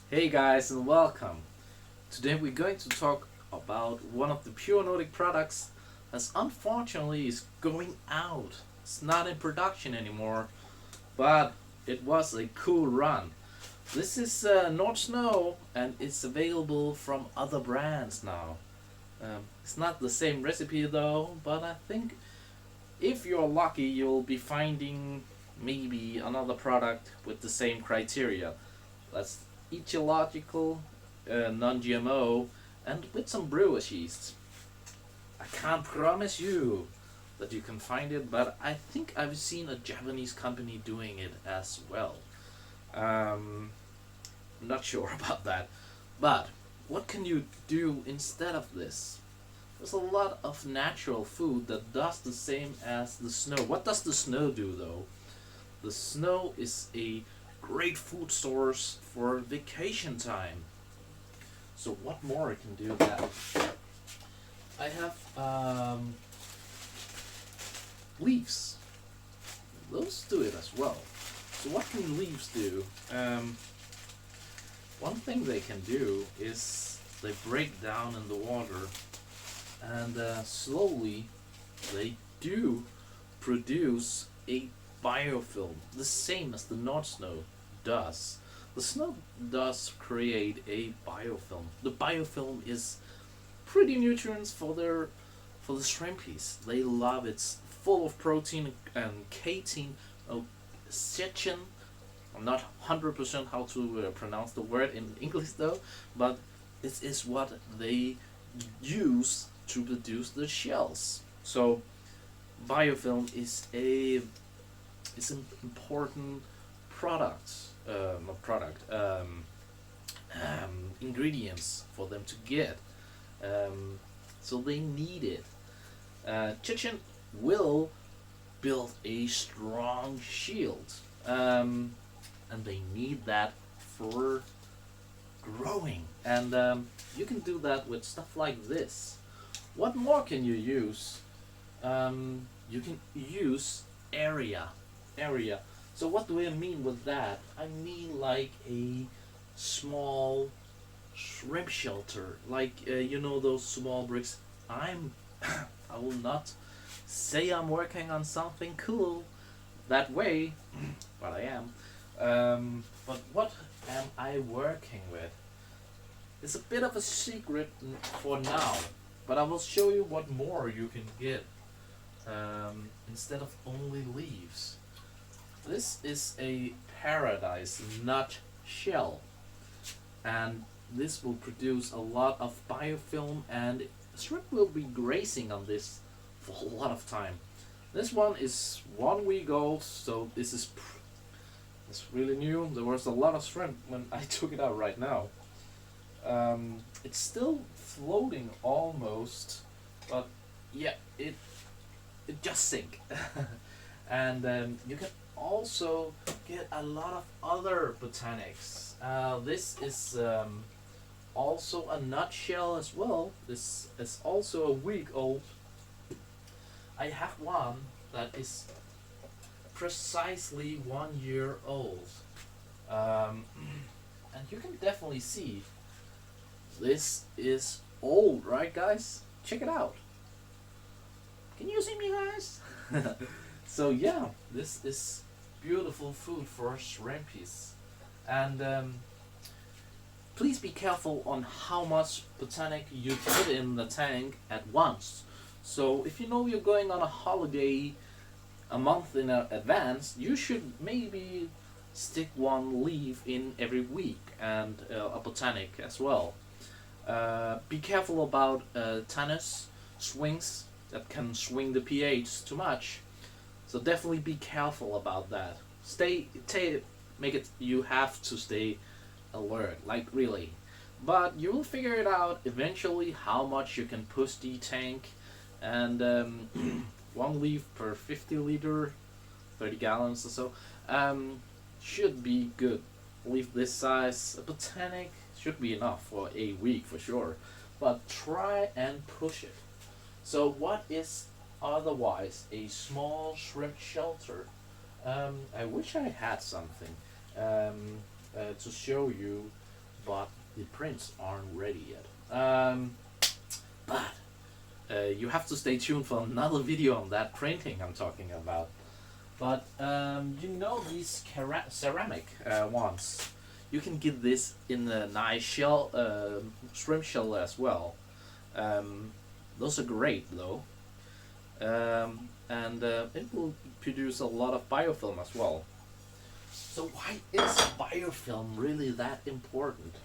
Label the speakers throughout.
Speaker 1: Hey guys and welcome. Today we're going to talk about one of the pure Nordic products that unfortunately is going out. It's not in production anymore, but it was a cool run. This is Nordsnow and it's available from other brands now. It's not the same recipe though, but I think if you're lucky you'll be finding maybe another product with the same criteria. That's ecological, non-GMO, and with some brewer's yeast. I can't promise you that you can find it, but I think I've seen a Japanese company doing it as well. Um, not sure about that, but what can you do instead of this? There's a lot of natural food that does the same as the snow. What does the snow do though? The snow is a great food source for vacation time. So what more I can do that? I have leaves. Those do it as well. So what can leaves do? One thing they can do is they break down in the water and slowly they do produce a biofilm, the same as the Nordsnow does. The snow does create a biofilm. The biofilm is pretty nutrients for the shrimpies. They love it. It's full of protein and catein, sechin. I'm not 100% how to pronounce the word in English though, but it is what they use to produce the shells. So biofilm is an important product, not product, ingredients for them to get. So they need it. Chichen will build a strong shield, and they need that for growing. And you can do that with stuff like this. What more can you use? You can use area. Area. So what do I mean with that? I mean like a small shrimp shelter, like those small bricks. I'm. I will not say I'm working on something cool that way, but I am. But what am I working with? It's a bit of a secret for now, but I will show you what more you can get instead of only leaves. This is a paradise nut shell, and this will produce a lot of biofilm, and shrimp will be grazing on this for a lot of time. This one is 1 week old, so it's really new. There was a lot of shrimp when I took it out right now. It's still floating almost, but yeah, it just sink. And you can also get a lot of other botanics. This is also a nutshell as well. This is also a week old. I have one that is precisely 1 year old. Um, and you can definitely see this is old, right, guys? Check it out. Can you see me, guys? So yeah, this is beautiful food for shrimpies, and please be careful on how much botanic you put in the tank at once. So if you know you're going on a holiday a month in advance, you should maybe stick one leaf in every week and a botanic as well. Be careful about tanners, swings that can swing the pH too much. So definitely be careful about that. Make it. You have to stay alert, like really. But you will figure it out eventually how much you can push the tank, and one leaf per 50 liter, 30 gallons or so, should be good. Leaf this size, a botanic should be enough for a week for sure. But try and push it. So what is otherwise a small shrimp shelter? I wish I had something to show you but the prints aren't ready yet. But you have to stay tuned for another video on that printing I'm talking about. But you know these ceramic ones, you can get this in a nice shell, shrimp shell as well. Those are great though, and it will produce a lot of biofilm as well. So why is biofilm really that important?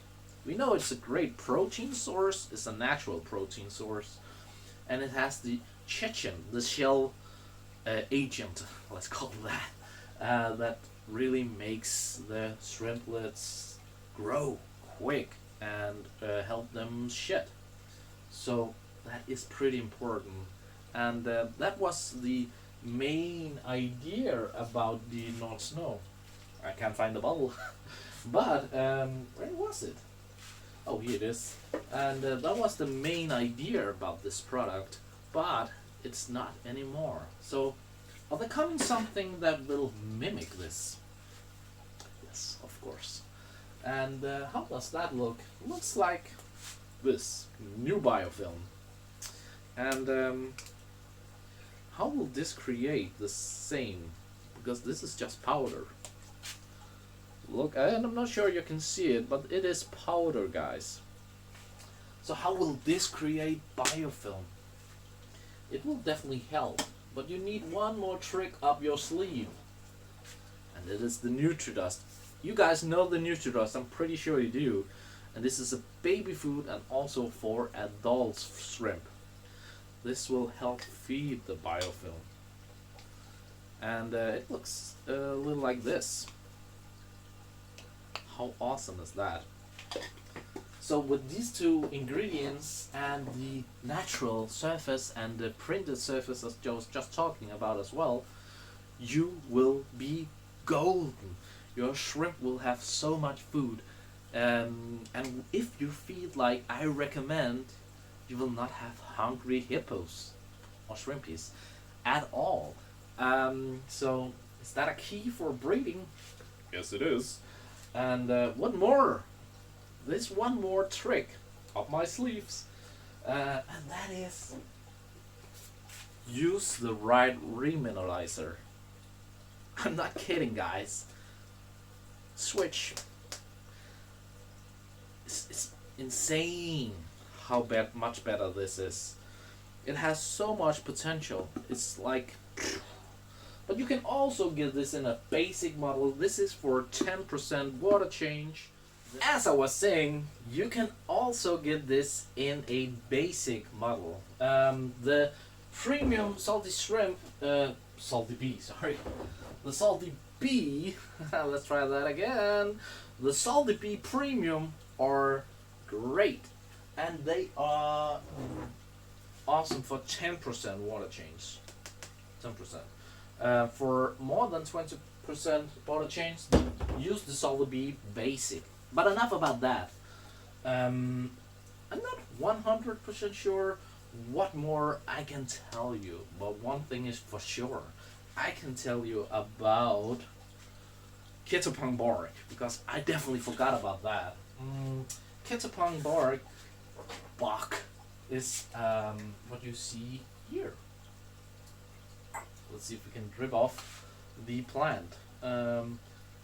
Speaker 1: We know it's a great protein source, it's a natural protein source, and it has the chitin, the shell agent, let's call it that, that really makes the shrimplets grow quick and help them shed. So that is pretty important, and that was the main idea about the Nordsnow. I can't find the bottle, but where was it? Oh, here it is. And that was the main idea about this product, but it's not anymore. So, are they coming something that will mimic this? Yes, of course. And how does that look? Looks like this new biofilm. And how will this create the same? Because this is just powder. Look, and I'm not sure you can see it, but it is powder, guys. So how will this create biofilm? It will definitely help, but you need one more trick up your sleeve, and it is the NutriDust. You guys know the NutriDust, I'm pretty sure you do, and this is a baby food and also for adult shrimp. This will help feed the biofilm, and it looks a little like this. How awesome is that? So with these two ingredients and the natural surface and the printed surface as Joe was just talking about as well, you will be golden. Your shrimp will have so much food, and if you feed like I recommend, you will not have hungry hippos or shrimpies at all. So is that a key for breeding? Yes, it is. And one more. There's one more trick up my sleeves, and that is use the right remineralizer. I'm not kidding, guys. Switch. It's insane how much better this is. It has so much potential. It's like, but you can also get this in a basic model. This is for 10% water change. As I was saying, you can also get this in a basic model. The premium salty shrimp, salty bee, sorry. The salty bee, let's try that again. The salty bee premium are great, and they are awesome for 10% water change. 10%. For more than 20% water change, use the salty bee basic. But enough about that. I'm not 100% sure what more I can tell you, but one thing is for sure. I can tell you about Ketopong bark, because I definitely forgot about that. Ketopong bark is what you see here. Let's see if we can drip off the plant.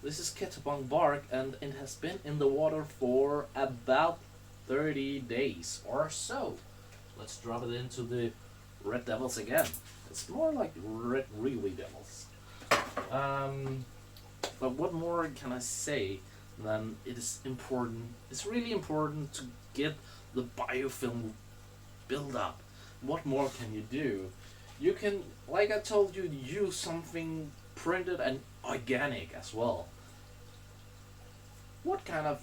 Speaker 1: This is Ketopong bark, and it has been in the water for about 30 days or so. Let's drop it into the red devils again. It's more like red really devils. But what more can I say than it is important? It's really important to get the biofilm build up. What more can you do? You can, like I told you, use something printed and organic as well. What kind of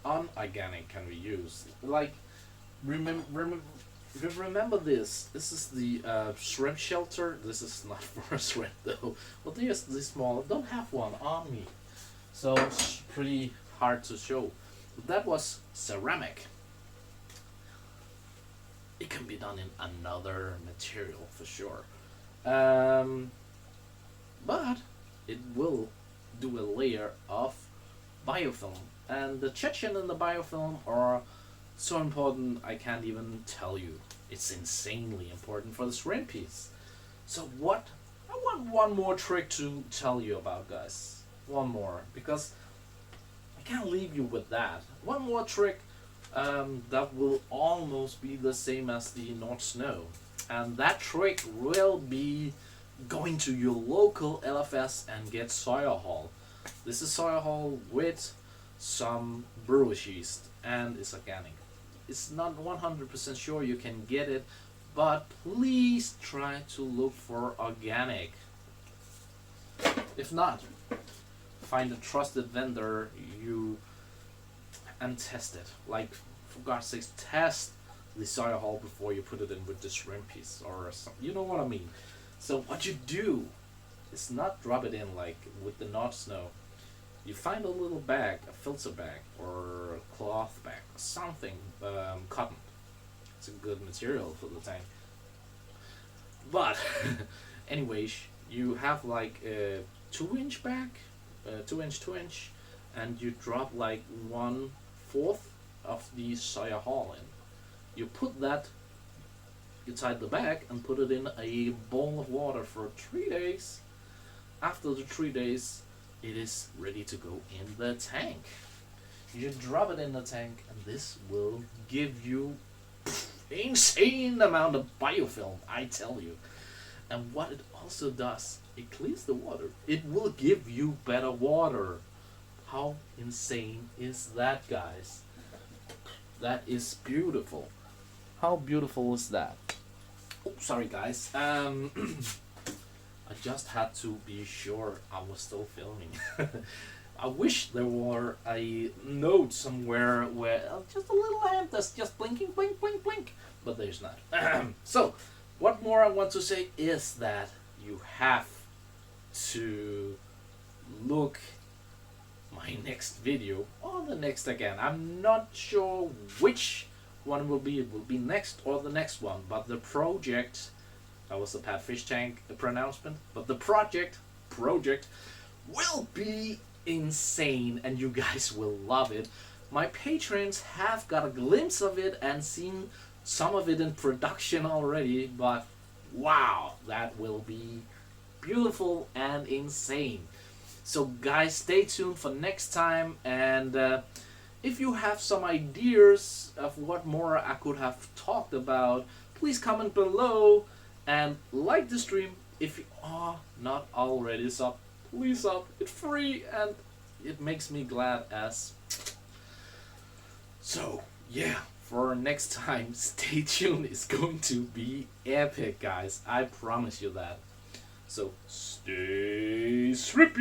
Speaker 1: unorganic can we use? Like, remember this. This is the shrimp shelter. This is not for a shrimp though. But there's this small. I don't have one on me, so it's pretty hard to show. But that was ceramic. It can be done in another material for sure. But it will do a layer of biofilm And the chitin and the biofilm are so important I can't even tell you. It's insanely important for the shrimp piece. So what? I want one more trick to tell you about, guys. One more, because I can't leave you with that. One more trick that will almost be the same as the Nordsnow. And that trick will be going to your local LFS and get soya hull. This is soya hull with some brewer's yeast and it's organic. It's not 100% sure you can get it, but please try to look for organic. If not, find a trusted vendor you and test it. Like, for God's sakes, test the soya hull before you put it in with the shrimp piece or something. You know what I mean? So what you do is not drop it in like with the Nordsnow. You find a little bag, a filter bag or a cloth bag, something, cotton. It's a good material for the tank. But anyways, you have like a 2-inch bag, 2-inch, and you drop like 1/4 of the soya hull in. You put that inside the bag and put it in a bowl of water for 3 days. After the 3 days, it is ready to go in the tank. You drop it in the tank and this will give you insane amount of biofilm, I tell you. And what it also does, it cleans the water. It will give you better water. How insane is that, guys? That is beautiful. How beautiful is that? Oh, sorry guys. I just had to be sure I was still filming. I wish there were a note somewhere where just a little lamp that's just blinking, blink, blink, blink. But there's not. So, what more I want to say is that you have to look my next video or the next again. I'm not sure which one will be. It will be next or the next one. But the project, that was the Pat Fish Tank pronouncement, but the project will be insane and you guys will love it. My patrons have got a glimpse of it and seen some of it in production already, but wow, that will be beautiful and insane. So guys, stay tuned for next time, and if you have some ideas of what more I could have talked about, please comment below and like the stream. If you are not already sub, please sub. It's free and it makes me glad as. So yeah, for next time, stay tuned. It's going to be epic, guys. I promise you that. So stay shrimpy.